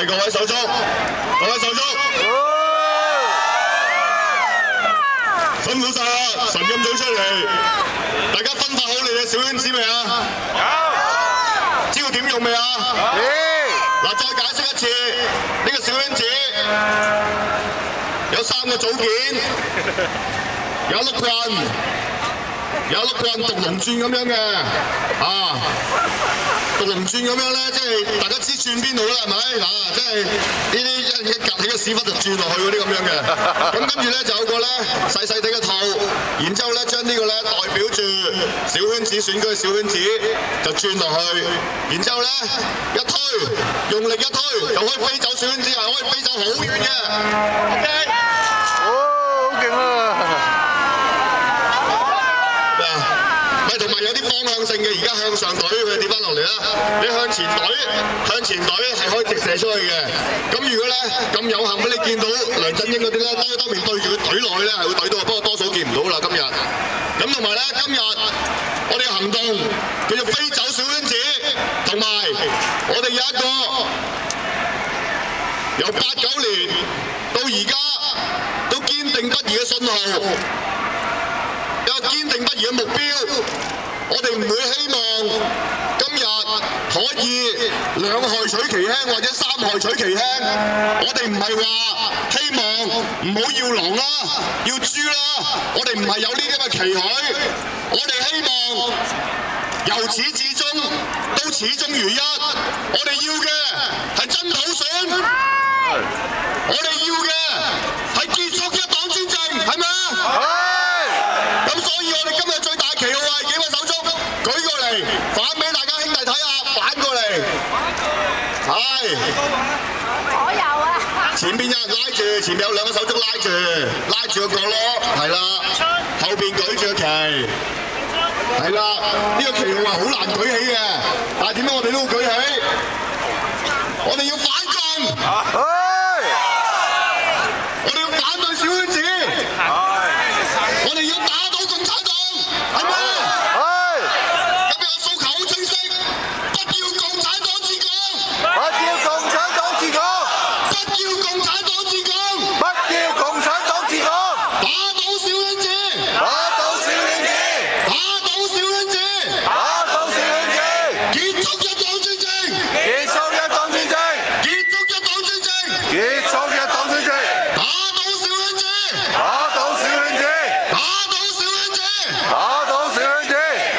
為各位手足，各位手足，辛苦晒啦！神咁早出嚟，大家分發好你嘅小圈子未啊？有。知道點用未啊？嗱，再解釋一次，呢個小圈子有3個組件，有一碌棍，有一碌棍獨龍轉咁樣嘅，獨龍轉咁樣咧，即係大家知轉邊度啦，係咪？即係呢啲一夾起個屎忽就轉落去嗰啲咁樣嘅。咁跟住咧就有個咧細細地嘅套，然之後咧將呢個咧代表住小圈子選舉嘅小圈子就轉落去，然之後咧一推，用力一推，就可以飛走小圈子，係可以飛走好遠嘅。OK。好勁啊！同埋有啲方向性嘅，而家向上隊佢跌翻落嚟啦。你向前隊係可以直射出去嘅。咁如果咧咁有幸俾你見到梁振英嗰啲咧，兜面對住佢隊落去咧，係會隊到，不過多數見唔到啦今日。咁同埋咧，今日我哋嘅行動叫做飛走小圈子，同埋我哋有一個由89年到而家都堅定不移嘅信號。有堅定不移嘅目標，我哋唔會希望今日可以2害取其輕或者3害取其輕。我哋唔係話希望唔好要狼啦，要豬啦，我哋唔係有呢啲咁嘅期許。我哋希望由始至終都始終如一。我哋要嘅係真普選，我哋要嘅係結束一黨專政，係咪啊？咁所以我哋今日最大旗號係幾位手足舉過嚟，反俾大家兄弟睇下，反過嚟，係。我有啊。前邊有人拉住，前面有2個手足拉住個角落，係啦。後邊舉住個旗，係啦。呢個旗號係好難舉起嘅，但係點解我哋都會舉起？我哋要反共。我哋要反對小圈子。我哋要打倒共產黨，係咪？咁樣訴求好清晰，不要共產黨治港，不要共產黨治港，不要共產黨治港，不要共產黨治港，打倒小圈子，打倒小圈子，打倒小圈子，打倒小圈子，結束一黨專政，結束一黨專政，結束一黨專政，結束一黨專政，打倒小圈子，打倒小圈子。打倒小圈子！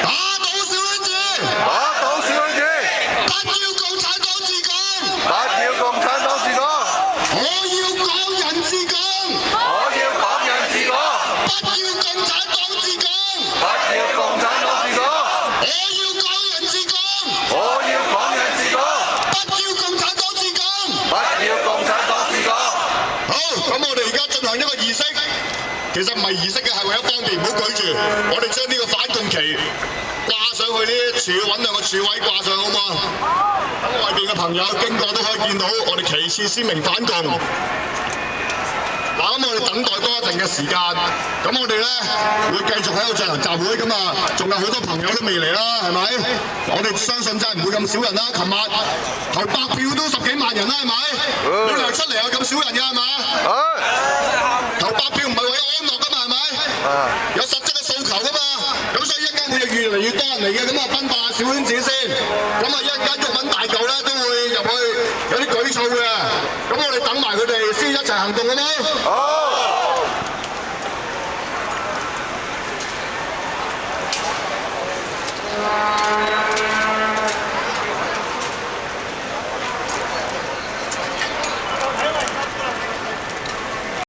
打倒小圈子！打倒小圈子！不要共產黨治港！不要共產黨治港！我要港人治港！我要港人治港！不要共產黨治港！不要共產黨治港！我要港人治港！我要港人治港！不要共產黨治港！不要共產黨治港！好，咁我哋而家進行一個儀式。其實唔係儀式嘅，係為咗方便，唔好舉住。我哋將呢個反共旗掛上去呢啲柱，揾2個柱位掛上，好唔好？等外邊嘅朋友經過都可以見到我哋旗幟鮮明反共。嗱，咁我哋等待多一陣嘅時間，咁我哋咧會繼續喺度進行集會㗎嘛，仲有好多朋友都未嚟啦，係咪？我哋相信真係唔會咁少人啦。琴日投白票都10幾萬人啦，係咪？冇理由出嚟有咁少人㗎，係嘛？投白票唔係為咗安樂㗎嘛，係咪？有實質嘅訴求㗎嘛，咁所以一陣間會越嚟越多人嚟嘅，咁啊分化小圈子先，咁啊一陣間毓民大嚿咧都會入去有啲舉措嘅，咁我哋等埋佢哋先一齊行動好冇？